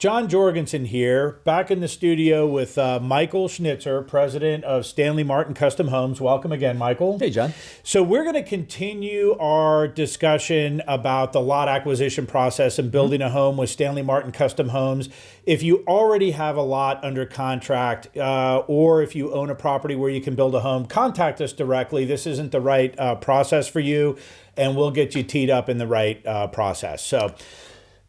John Jorgenson here, back in the studio with Michael Schnitzer, president of Stanley Martin Custom Homes. Welcome again, Michael. Hey, John. So we're going to continue our discussion about the lot acquisition process and building a home with Stanley Martin Custom Homes. If you already have a lot under contract or if you own a property where you can build a home, contact us directly. This isn't the right process for you, and we'll get you teed up in the right process. So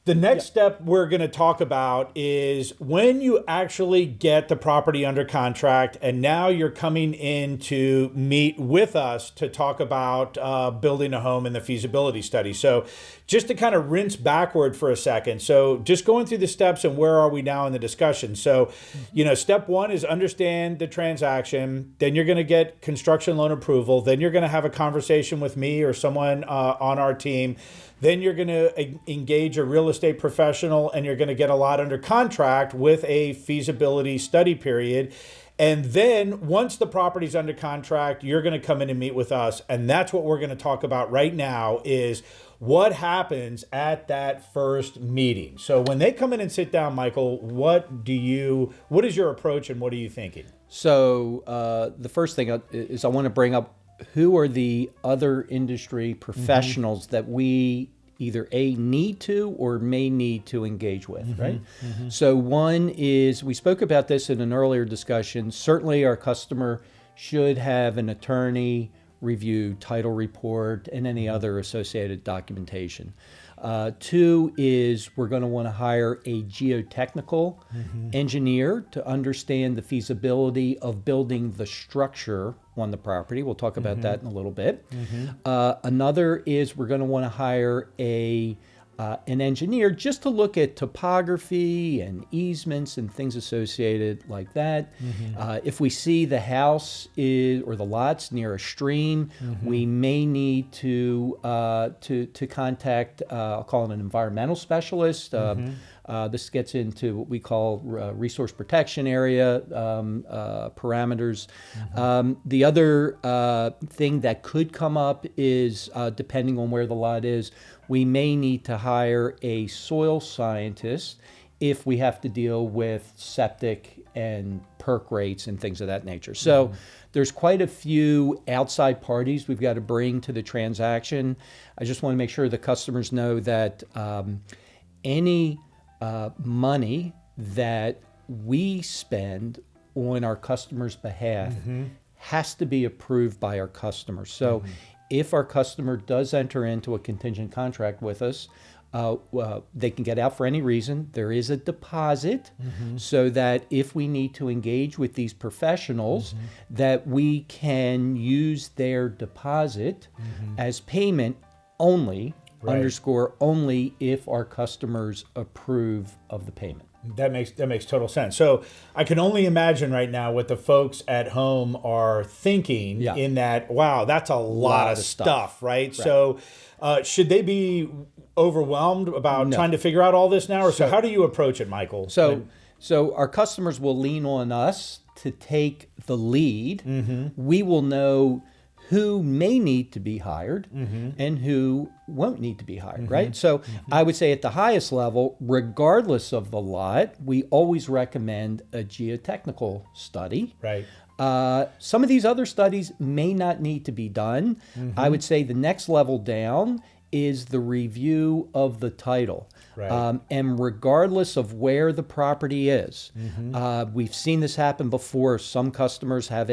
the next step we're going to talk about is when you actually get the property under contract and now you're coming in to meet with us to talk about building a home in the feasibility study. So just to kind of rinse backward for a second. So just going through the steps and where are we now in the discussion. So, step one is understand the transaction. Then you're going to get construction loan approval. Then you're going to have a conversation with me or someone on our team. Then you're going to engage a real estate professional and you're going to get a lot under contract with a feasibility study period. And then once the property's under contract, you're going to come in and meet with us. And that's what we're going to talk about right now is what happens at that first meeting. So when they come in and sit down, Michael, what is your approach and what are you thinking? So the first thing is I want to bring up who are the other industry professionals that we either need to or may need to engage with, right? So one is, we spoke about this in an earlier discussion, certainly our customer should have an attorney review title report and any other associated documentation. Two is we're going to want to hire a geotechnical engineer to understand the feasibility of building the structure on the property. We'll talk about that in a little bit. Another is we're going to want to hire an engineer just to look at topography and easements and things associated like that. If we see the house or the lot's near a stream, we may need to contact, I'll call it an environmental specialist. This gets into what we call resource protection area parameters. The other thing that could come up is, depending on where the lot is, we may need to hire a soil scientist if we have to deal with septic and perk rates and things of that nature. So there's quite a few outside parties we've got to bring to the transaction. I just want to make sure the customers know that any money that we spend on our customers' behalf has to be approved by our customers. So if our customer does enter into a contingent contract with us, they can get out for any reason. There is a deposit so that if we need to engage with these professionals, that we can use their deposit as payment only, underscore only, if our customers approve of the payment. That makes total sense. So I can only imagine right now what the folks at home are thinking in that, wow, that's a lot of stuff, right? So should they be overwhelmed about trying to figure out all this now? Or so how do you approach it, Michael? So our customers will lean on us to take the lead. We will know who may need to be hired and who won't need to be hired, right? So I would say at the highest level, regardless of the lot, we always recommend a geotechnical study. Right. Some of these other studies may not need to be done. I would say the next level down is the review of the title. Right. And regardless of where the property is, we've seen this happen before. Some customers have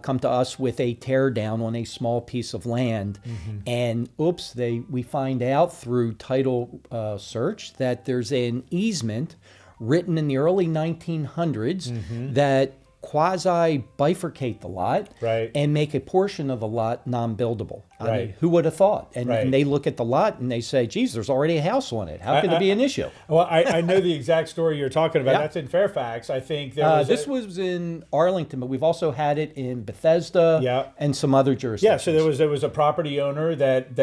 come to us with a tear down on a small piece of land, and we find out through title search that there's an easement written in the early 1900s that quasi bifurcate the lot and make a portion of the lot non-buildable. I mean, who would have thought? And they look at the lot and they say, geez, there's already a house on it. How could there be an issue? Well, I know the exact story you're talking about. That's in Fairfax. I think this was in Arlington, but we've also had it in Bethesda and some other jurisdictions. Yeah, so there was a property owner that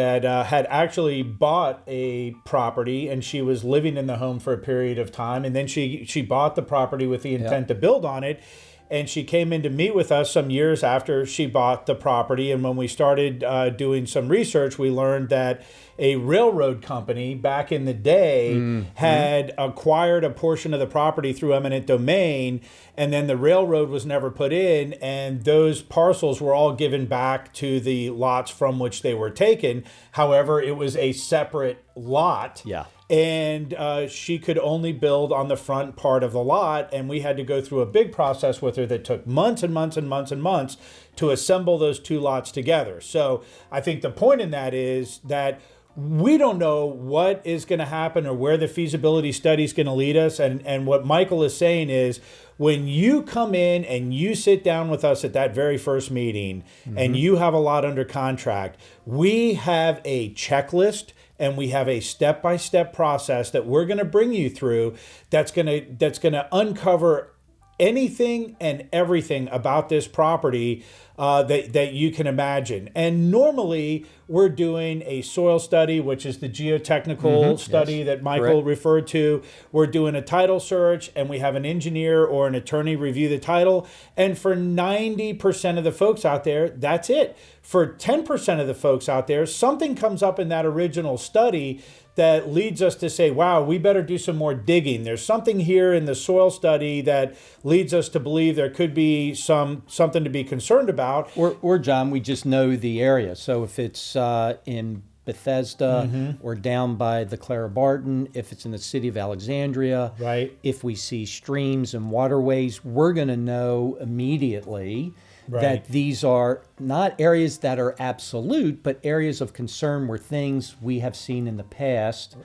had actually bought a property and she was living in the home for a period of time, and then she bought the property with the intent to build on it. And she came in to meet with us some years after she bought the property. And when we started doing some research, we learned that a railroad company back in the day had acquired a portion of the property through eminent domain, and then the railroad was never put in, and those parcels were all given back to the lots from which they were taken. However, it was a separate lot. Yeah. And she could only build on the front part of the lot, and we had to go through a big process with her that took months and months and months and months to assemble those two lots together. So I think the point in that is that we don't know what is going to happen or where the feasibility study is going to lead us. And what Michael is saying is, when you come in and you sit down with us at that very first meeting and you have a lot under contract, we have a checklist and we have a step-by-step process that we're going to bring you through that's going to uncover anything and everything about this property that you can imagine. And normally we're doing a soil study, which is the geotechnical study that Michael referred to. We're doing a title search, and we have an engineer or an attorney review the title. And for 90% of the folks out there, that's it. For 10% of the folks out there, something comes up in that original study that leads us to say, wow, we better do some more digging. There's something here in the soil study that leads us to believe there could be something to be concerned about. Or John, we just know the area. So if it's in Bethesda or down by the Clara Barton, if it's in the city of Alexandria, right? If we see streams and waterways, we're going to know immediately that these are not areas that are absolute, but areas of concern where things we have seen in the past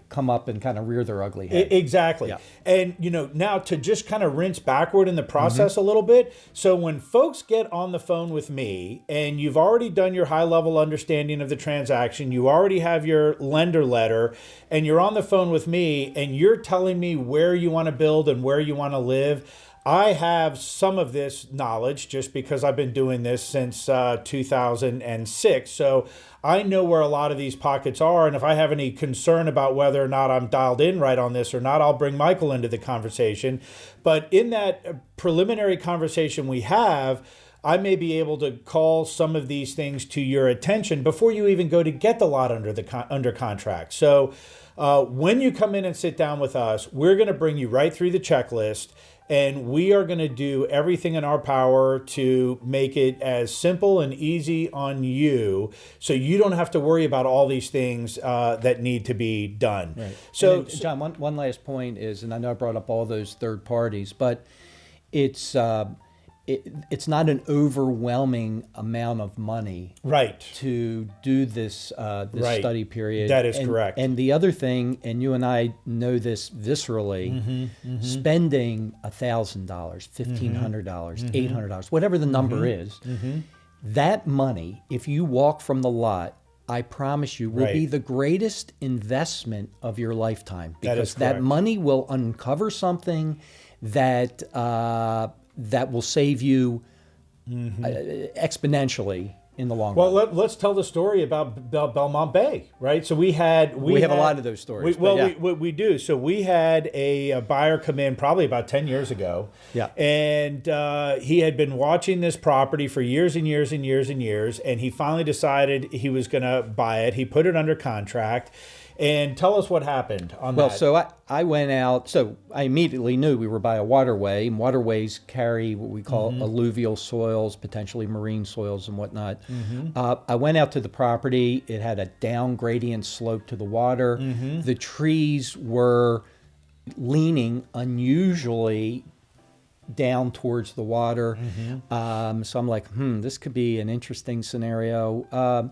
come up and kind of rear their ugly head. Exactly. Yeah. And, now to just kind of rinse backward in the process a little bit. So when folks get on the phone with me and you've already done your high level understanding of the transaction, you already have your lender letter, and you're on the phone with me and you're telling me where you want to build and where you want to live, I have some of this knowledge just because I've been doing this since 2006. So I know where a lot of these pockets are. And if I have any concern about whether or not I'm dialed in right on this or not, I'll bring Michael into the conversation. But in that preliminary conversation we have, I may be able to call some of these things to your attention before you even go to get the lot under contract. So when you come in and sit down with us, we're going to bring you right through the checklist. And we are going to do everything in our power to make it as simple and easy on you, so you don't have to worry about all these things that need to be done. Right. So, John, one last point is, and I know I brought up all those third parties, but it's not an overwhelming amount of money to do this study period. That is correct. And the other thing, and you and I know this viscerally, spending $1,000, $1,500, $800, whatever the number is, that money, if you walk from the lot, I promise you, will be the greatest investment of your lifetime, because that money will uncover something that will save you exponentially in the long run. Well, let's tell the story about Belmont Bay, right? So we have a lot of those stories. We do. So we had a buyer come in probably about 10 years ago. Yeah. And he had been watching this property for years and years and years and years, and he finally decided he was going to buy it. He put it under contract. And tell us what happened on that. Well, so I went out. So I immediately knew we were by a waterway, and waterways carry what we call alluvial soils, potentially marine soils and whatnot. I went out to the property. It had a down gradient slope to the water. The trees were leaning unusually down towards the water. So I'm like, this could be an interesting scenario.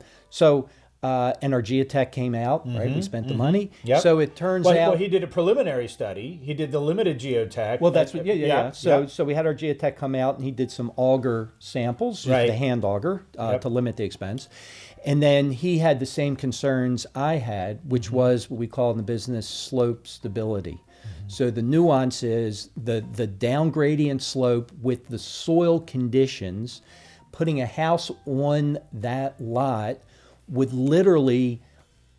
And our Geotech came out, right? We spent the money. Yep. So it turns out... Well, he did a preliminary study. He did the limited Geotech. Well, that's what... Yeah. So we had our Geotech come out, and he did some auger samples, just the hand auger, to limit the expense. And then he had the same concerns I had, which was what we call in the business slope stability. So the nuance is the down gradient slope with the soil conditions, putting a house on that lot would literally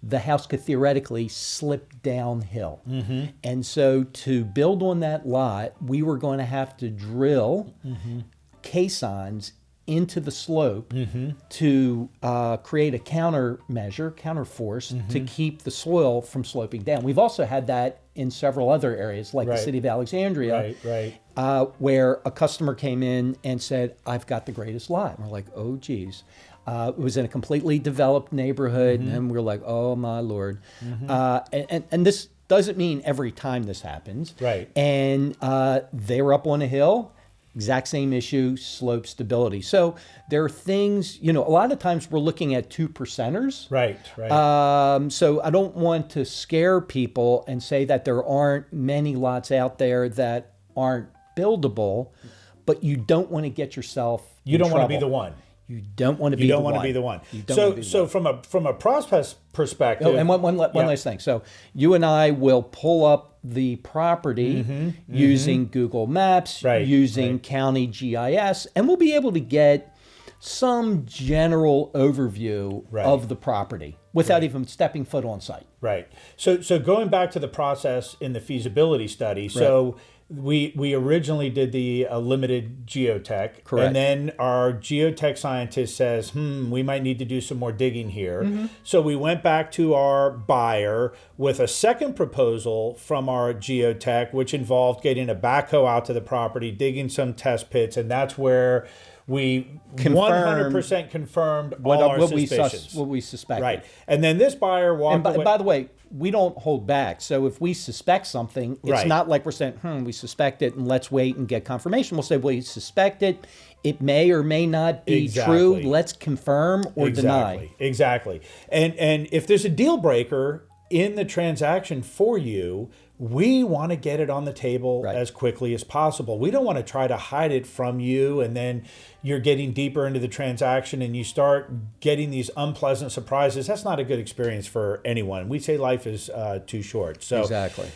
the house could theoretically slip downhill. And so to build on that lot, we were going to have to drill caissons into the slope to create a counter force to keep the soil from sloping down. We've also had that in several other areas, like the city of Alexandria, where a customer came in and said, I've got the greatest lot. And we're like, oh, geez. It was in a completely developed neighborhood, and we're like, oh, my Lord. And this doesn't mean every time this happens. And they were up on a hill. Exact same issue, slope stability. So there are things, a lot of times we're looking at 2%ers. So I don't want to scare people and say that there aren't many lots out there that aren't buildable, but you don't want to get yourself You don't want to be the one. You don't want to be You the don't one. want to be the one. You don't want to be the So one. from a process perspective. Oh, and one last thing. So you and I will pull up the property using Google Maps, using county GIS, and we'll be able to get some general overview of the property without even stepping foot on site. So going back to the process in the feasibility study. So we originally did the limited geotech. And then our geotech scientist says, we might need to do some more digging here. So we went back to our buyer with a second proposal from our geotech, which involved getting a backhoe out to the property, digging some test pits, and that's where we 100% confirmed all our suspicions. What we suspected. And then this buyer walked away. By the way, we don't hold back. So if we suspect something, it's not like we're saying, we suspect it and let's wait and get confirmation. We'll say, we suspect it. It may or may not be true. Let's confirm or deny. Exactly. And if there's a deal breaker in the transaction for you, we want to get it on the table as quickly as possible. We don't want to try to hide it from you, and then you're getting deeper into the transaction and you start getting these unpleasant surprises. That's not a good experience for anyone. We say life is too short. So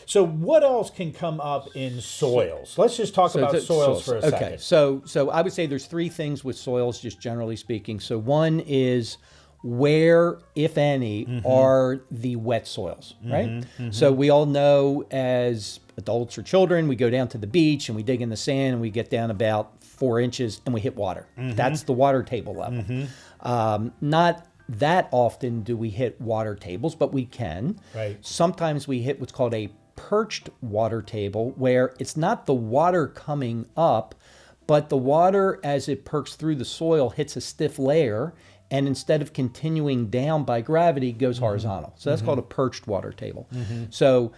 So what else can come up in soils? Let's just talk about soils for a second. Okay. So I would say there's three things with soils, just generally speaking. So one is, where, if any, are the wet soils, right? So we all know, as adults or children, we go down to the beach and we dig in the sand and we get down about 4 inches and we hit water. That's the water table level. Not that often do we hit water tables, but we can. Sometimes we hit what's called a perched water table, where it's not the water coming up, but the water, as it perks through the soil, hits a stiff layer, and instead of continuing down by gravity, goes horizontal. So that's called a perched water table. So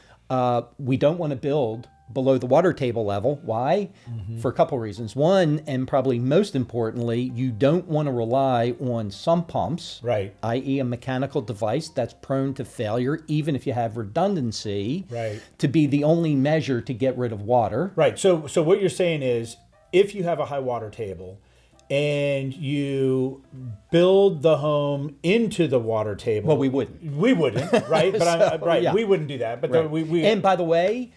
we don't want to build below the water table level. Why? For a couple reasons. One, and probably most importantly, you don't want to rely on sump pumps, i.e. a mechanical device that's prone to failure, even if you have redundancy, to be the only measure to get rid of water. So what you're saying is, if you have a high water table and you build the home into the water table. Well, we wouldn't. We wouldn't, right? But we wouldn't do that. But and by the way,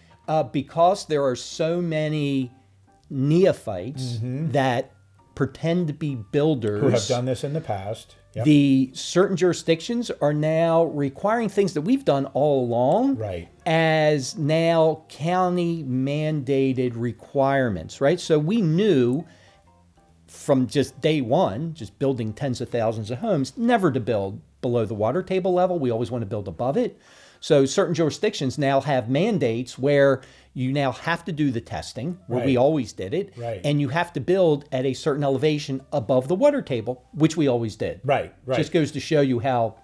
because there are so many neophytes that pretend to be builders who have done this in the past. The certain jurisdictions are now requiring things that we've done all along as now county mandated requirements, right? So we knew from just day one, just building tens of thousands of homes, never to build below the water table level. We always want to build above it. So certain jurisdictions now have mandates where you now have to do the testing, where we always did it, and you have to build at a certain elevation above the water table, which we always did. Just goes to show you how.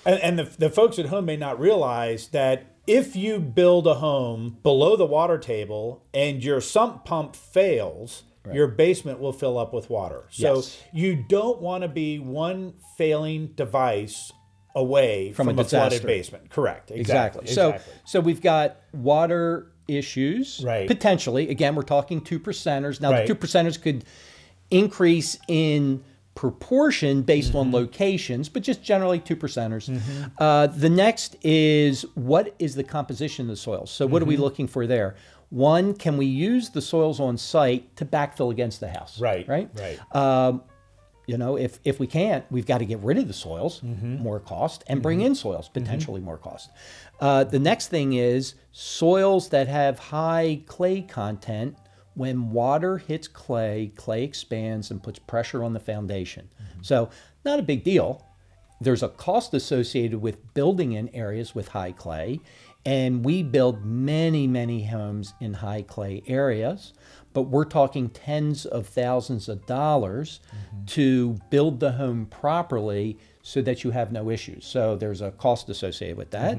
And the folks at home may not realize that if you build a home below the water table and your sump pump fails, your basement will fill up with water. So you don't want to be one failing device away from a flooded basement. Correct. Exactly. So we've got water issues, potentially. Again, we're talking 2%ers. Now, the 2%ers could increase in proportion based on locations, but just generally 2%ers. The next is, what is the composition of the soil? So what are we looking for there? One, can we use the soils on site to backfill against the house? if we can't, we've got to get rid of the soils, more cost, and bring in soils, potentially more cost. The next thing is soils that have high clay content. When water hits clay, clay expands and puts pressure on the foundation. So not a big deal. There's a cost associated with building in areas with high clay, and we build many, many homes in high clay areas, but we're talking tens of thousands of dollars to build the home properly so that you have no issues. So there's a cost associated with that.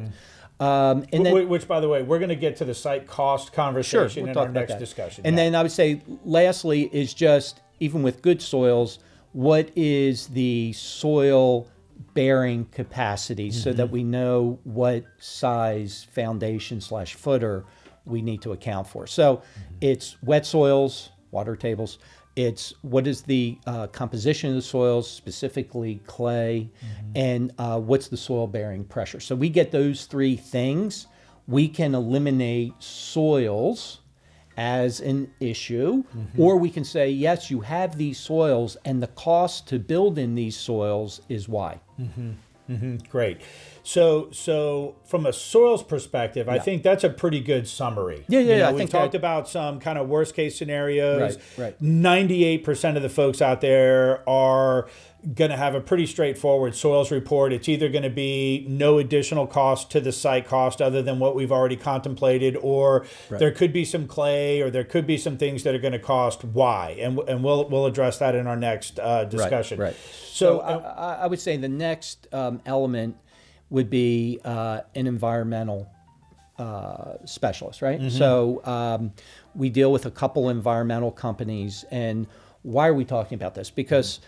Which, by the way, we're going to get to the site cost conversation in our next discussion. And then I would say, lastly, is just, even with good soils, what is the soil bearing capacity so that we know what size foundation / footer we need to account for. So it's wet soils, water tables. It's what is the composition of the soils, specifically clay, and what's the soil bearing pressure. So we get those three things. We can eliminate soils as an issue, or we can say, yes, you have these soils and the cost to build in these soils is Y. Great. So from a soils perspective, I think that's a pretty good summary. Yeah. We talked about some kind of worst case scenarios. Right. 98% of the folks out there are going to have a pretty straightforward soils report. It's either going to be no additional cost to the site cost other than what we've already contemplated, or there could be some clay, or there could be some things that are going to cost Y, and we'll address that in our next discussion. Right. So I would say the next element would be an environmental specialist, right? So we deal with a couple environmental companies, and why are we talking about this? Because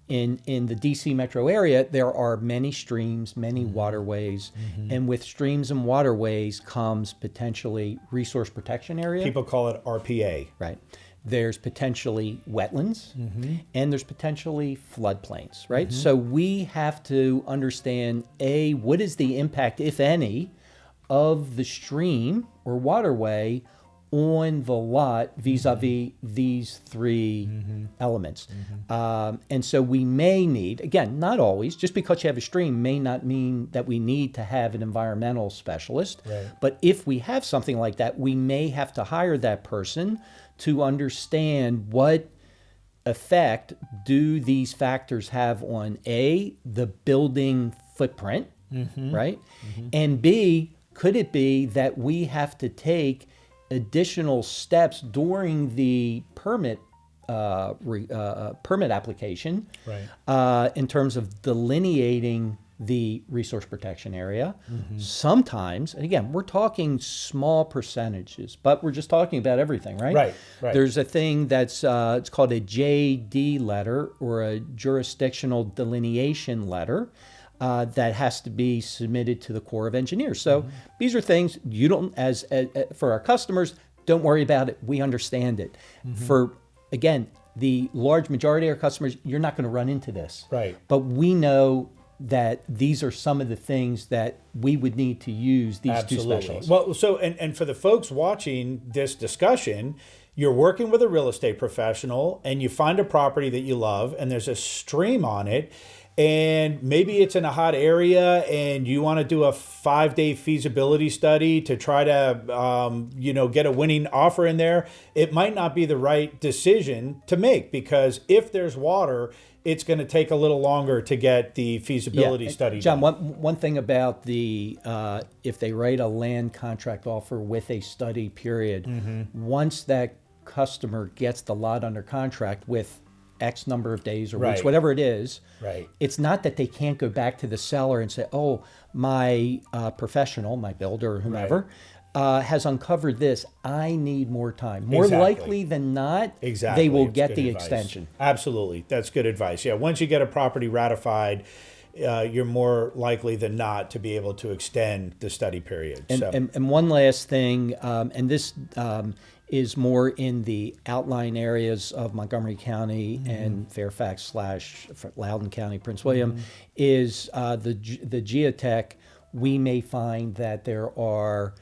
in the DC metro area, there are many streams, many waterways, and with streams and waterways comes potentially resource protection area. People call it RPA. Right. There's potentially wetlands, and there's potentially floodplains, right? So we have to understand, A, what is the impact, if any, of the stream or waterway on the lot vis-a-vis these three elements. And so we may need, again, not always, just because you have a stream may not mean that we need to have an environmental specialist. Right. But if we have something like that, we may have to hire that person to understand what effect do these factors have on A, the building footprint, right? And B, could it be that we have to take additional steps during the permit application, in terms of delineating the resource protection area. Sometimes, and again, we're talking small percentages, but we're just talking about everything, right? Right. There's a thing that's it's called a JD letter, or a jurisdictional delineation letter. That has to be submitted to the Corps of Engineers. So these are things you don't, as for our customers, don't worry about it. We understand it. For, again, the large majority of our customers, you're not going to run into this. Right. But we know that these are some of the things that we would need to use these two specialists. Well, so, and for the folks watching this discussion, you're working with a real estate professional and you find a property that you love and there's a stream on it, and maybe it's in a hot area and you want to do a 5-day feasibility study to try to, get a winning offer in there. It might not be the right decision to make, because if there's water, it's going to take a little longer to get the feasibility study John, done. one thing about the, if they write a land contract offer with a study period, once that customer gets the lot under contract with X number of days or weeks, whatever it is, it's not that they can't go back to the seller and say, oh, my professional, my builder or whomever, has uncovered this. I need more time. More likely than not, they will get the extension. Absolutely. That's good advice. Yeah. Once you get a property ratified, you're more likely than not to be able to extend the study period. And one last thing, and this is more in the outlying areas of Montgomery County and Fairfax / Loudoun County, Prince William, is the Geotech. We may find that there are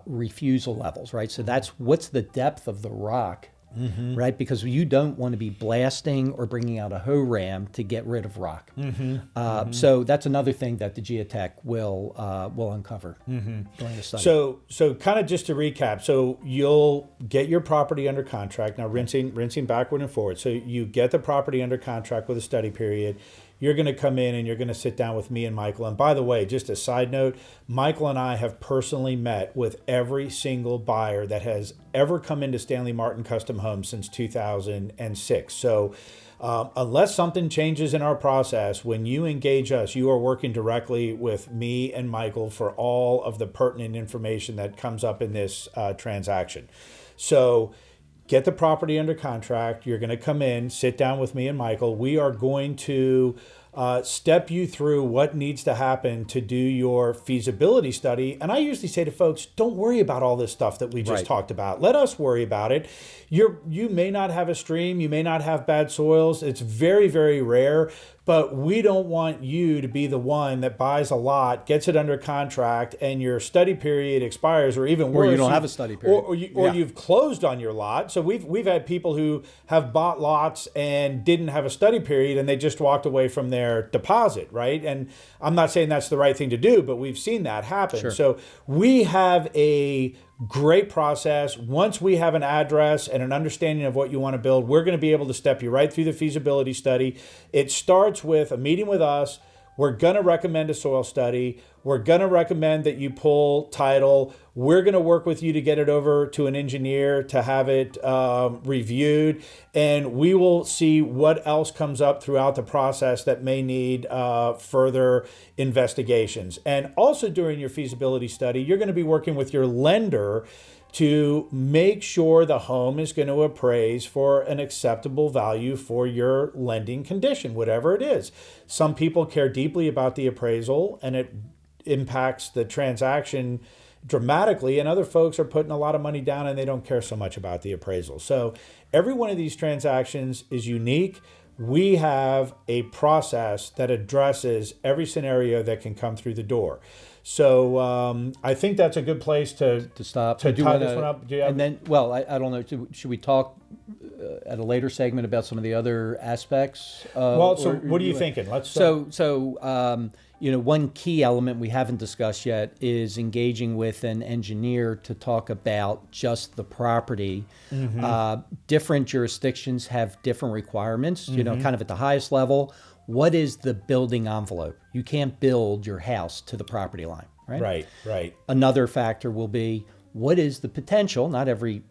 refusal levels, right? So that's what's the depth of the rock right? Because you don't want to be blasting or bringing out a hoe ram to get rid of rock. So that's another thing that the Geotech will uncover during the study. So kind of just to recap, so you'll get your property under contract. Now rinsing backward and forward. So you get the property under contract with a study period. You're going to come in and you're going to sit down with me and Michael. And by the way, just a side note, Michael and I have personally met with every single buyer that has ever come into Stanley Martin Custom Home since 2006. So unless something changes in our process, when you engage us, you are working directly with me and Michael for all of the pertinent information that comes up in this transaction. So get the property under contract. You're going to come in, sit down with me and Michael. We are going to step you through what needs to happen to do your feasibility study. And I usually say to folks, don't worry about all this stuff that we just talked about. Let us worry about it. You may not have a stream. You may not have bad soils. It's very, very rare. But we don't want you to be the one that buys a lot, gets it under contract, and your study period expires, or even worse, or you don't have a study period, or you've closed on your lot. So we've had people who have bought lots and didn't have a study period, and they just walked away from their deposit, right? And I'm not saying that's the right thing to do, but we've seen that happen. Sure. So we have a great process. Once we have an address and an understanding of what you want to build, we're going to be able to step you right through the feasibility study. It starts with a meeting with us. We're going to recommend a soil study. We're going to recommend that you pull title. We're going to work with you to get it over to an engineer to have it reviewed. And we will see what else comes up throughout the process that may need further investigations. And also during your feasibility study, you're going to be working with your lender to make sure the home is going to appraise for an acceptable value for your lending condition, whatever it is. Some people care deeply about the appraisal and it impacts the transaction dramatically, and other folks are putting a lot of money down and they don't care so much about the appraisal. So every one of these transactions is unique. We have a process that addresses every scenario that can come through the door. So I think that's a good place to stop. To tie this one up. And then, well, I don't know. Should we talk at a later segment about some of the other aspects? What are you thinking? Let's. One key element we haven't discussed yet is engaging with an engineer to talk about just the property. Different jurisdictions have different requirements. Kind of at the highest level. What is the building envelope? You can't build your house to the property line, right? Right. Another factor will be, what is the potential? Not every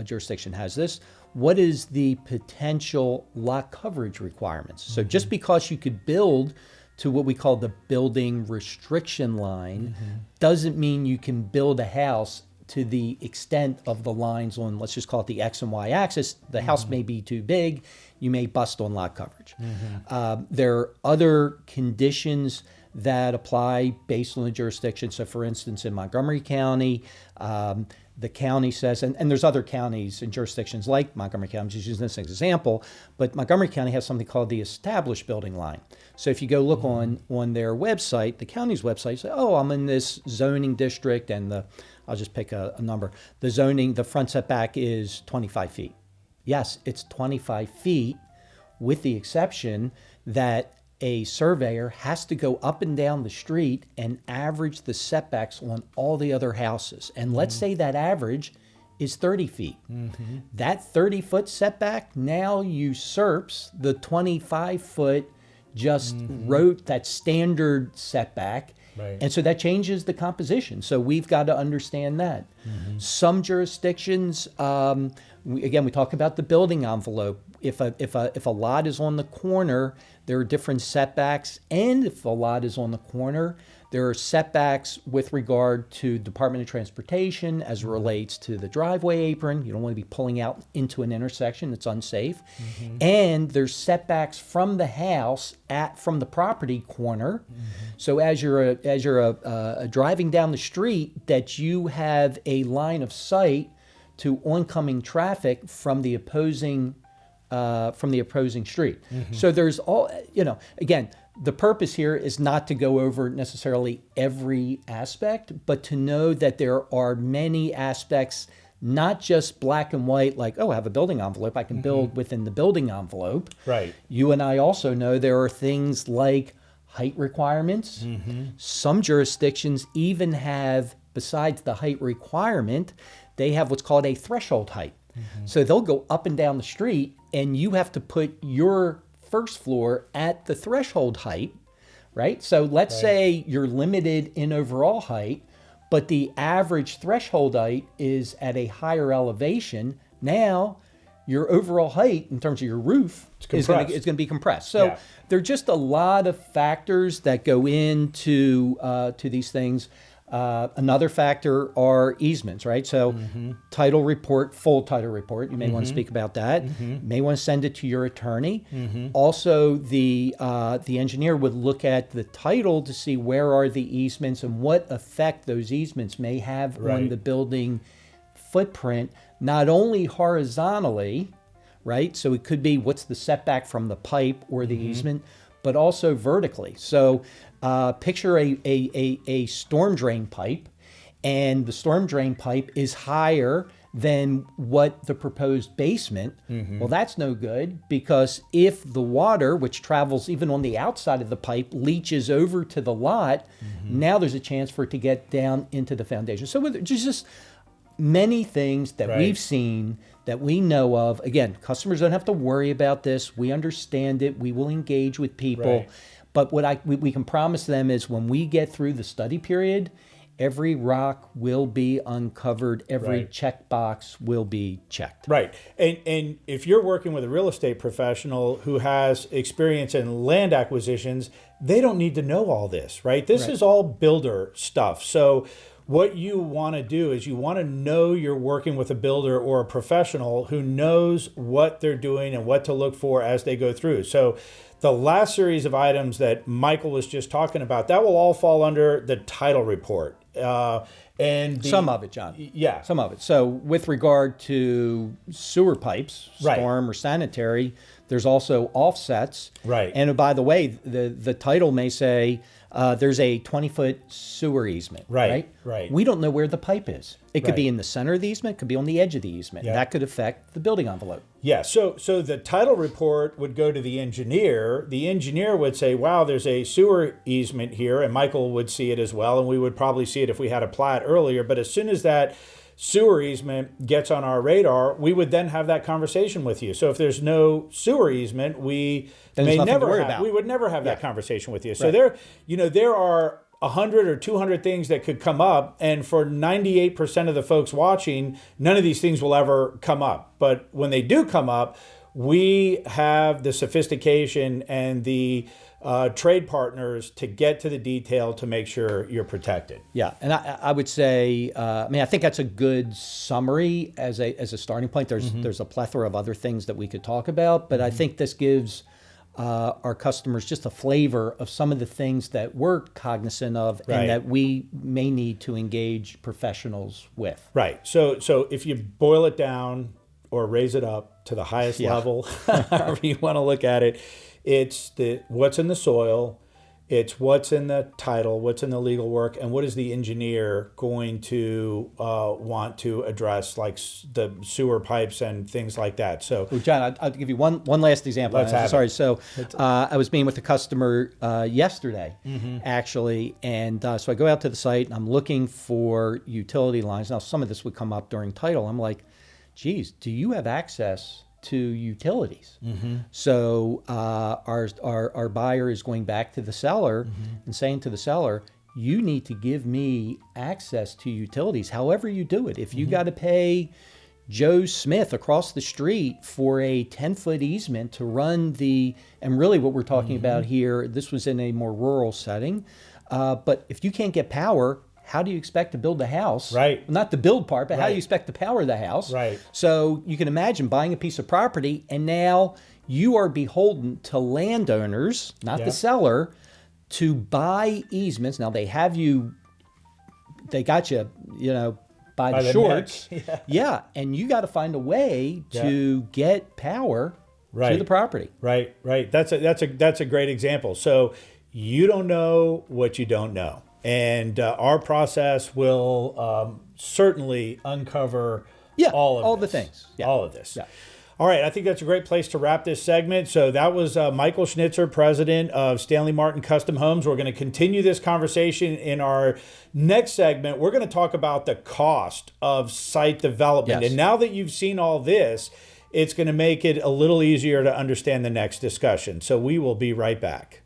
jurisdiction has this. What is the potential lot coverage requirements? So just because you could build to what we call the building restriction line doesn't mean you can build a house to the extent of the lines on, let's just call it the X and Y axis. The house may be too big. You may bust on lot coverage. There are other conditions that apply based on the jurisdiction. So for instance, in Montgomery County, the county says, and there's other counties and jurisdictions like Montgomery County, I'm just using this as an example, but Montgomery County has something called the established building line. So if you go look on their website, the county's website, say, oh, I'm in this zoning district, and I'll just pick a number. The front setback is 25 feet. Yes, it's 25 feet, with the exception that a surveyor has to go up and down the street and average the setbacks on all the other houses. And let's say that average is 30 feet. That 30-foot setback now usurps the 25-foot wrote that standard setback. Right. And so that changes the composition. So we've got to understand that. Some jurisdictions, we talk about the building envelope. If a lot is on the corner, there are different setbacks. And if a lot is on the corner, there are setbacks with regard to Department of Transportation as it relates to the driveway apron. You don't want to be pulling out into an intersection that's unsafe. And there's setbacks from the house from the property corner. So as you're driving down the street, that you have a line of sight to oncoming traffic from the opposing street. So there's all, again, the purpose here is not to go over necessarily every aspect, but to know that there are many aspects not just black and white, like, oh, I have a building envelope, I can build within the building envelope. Right. You and I also know there are things like height requirements. Some jurisdictions even have, besides the height requirement, they have what's called a threshold height. So they'll go up and down the street, and you have to put your first floor at the threshold height, right? So let's say you're limited in overall height, but the average threshold height is at a higher elevation. Now, your overall height in terms of your roof is going to be compressed. So there are just a lot of factors that go into to these things. Another factor are easements, right? So title report, full title report. You may want to speak about that. You may want to send it to your attorney. Also, the engineer would look at the title to see where are the easements and what effect those easements may have on the building footprint, not only horizontally, right? So it could be what's the setback from the pipe or the easement, but also vertically. So picture a storm drain pipe, and the storm drain pipe is higher than what the proposed basement. Well, that's no good, because if the water, which travels even on the outside of the pipe, leaches over to the lot, now there's a chance for it to get down into the foundation. So there's just many things that we've seen that we know of. Again, customers don't have to worry about this. We understand it. We will engage with people. But what we can promise them is when we get through the study period, every rock will be uncovered. Every checkbox will be checked. Right. And if you're working with a real estate professional who has experience in land acquisitions, they don't need to know all this, right? This is all builder stuff. So what you want to do is you want to know you're working with a builder or a professional who knows what they're doing and what to look for as they go through. So the last series of items that Michael was just talking about, that will all fall under the title report. And some of it, John. Yeah. Some of it. So with regard to sewer pipes, storm or sanitary, there's also offsets. Right. And by the way, the title may say there's a 20-foot sewer easement. Right. We don't know where the pipe is. It could be in the center of the easement, it could be on the edge of the easement. That could affect the building envelope. Yeah, so the title report would go to the engineer. The engineer would say, wow, there's a sewer easement here, and Michael would see it as well, and we would probably see it if we had a plat earlier. But as soon as that sewer easement gets on our radar, we would then have that conversation with you. So if there's no sewer easement, we would never have that conversation with you. So there are 100 or 200 things that could come up, and for 98% of the folks watching, none of these things will ever come up. But when they do come up, we have the sophistication and the trade partners to get to the detail to make sure you're protected. Yeah, and I would say, I think that's a good summary as a starting point. There's a plethora of other things that we could talk about, but I think this gives our customers just a flavor of some of the things that we're cognizant of and that we may need to engage professionals with. Right. So if you boil it down or raise it up to the highest level, however you want to look at it, it's what's in the soil, it's what's in the title, what's in the legal work, and what is the engineer going to want to address, like the sewer pipes and things like that. So, well, John, I'll give you one last example. Sorry. So I was meeting with a customer yesterday, actually, and so I go out to the site and I'm looking for utility lines. Now, some of this would come up during title. I'm like, geez, do you have access to utilities? So our buyer is going back to the seller and saying to the seller, you need to give me access to utilities, however you do it. If you got to pay Joe Smith across the street for a 10-foot easement to run and really what we're talking about here, this was in a more rural setting, but if you can't get power, how do you expect to build the house? Right. Not the build part, but how do you expect to power the house? Right. So you can imagine buying a piece of property, and now you are beholden to landowners, not the seller, to buy easements. Now they got you, by the shorts. And you got to find a way to get power to the property. Right. That's a great example. So you don't know what you don't know. And our process will certainly uncover Yeah, all of all this. the things. Yeah. All of this. Yeah. All right, I think that's a great place to wrap this segment. So that was Michael Schnitzer, president of Stanley Martin Custom Homes. We're going to continue this conversation in our next segment. We're going to talk about the cost of site development. Yes. And now that you've seen all this, it's going to make it a little easier to understand the next discussion. So we will be right back.